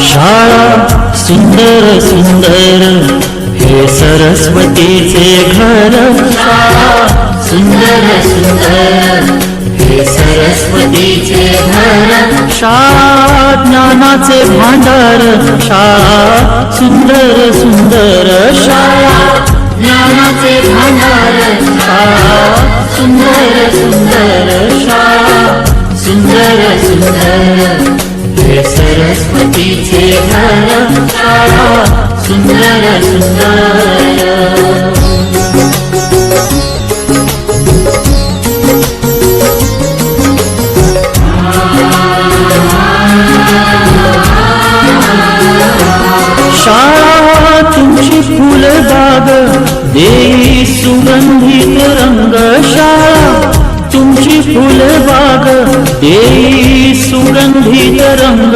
शाळा सुंदर सुंदर हे सरस्वतीचे घर, शाळा सुंदर सुंदर हे सरस्वतीचे घर, शाळा ज्ञानाचे भांडार, शाळा सुंदर सुंदर, शाळा ज्ञानाचे भांडार, शाळा सुंदर सुंदर, शाळा सुंदर सुंदर हे सरस्वतीचे घर, शाळा सुंदर सुंदर. शाळा तुमची फुलबाग देई सुगंधित रंग, शाळा तुमची फुलबाग देई सुगंधित रंग.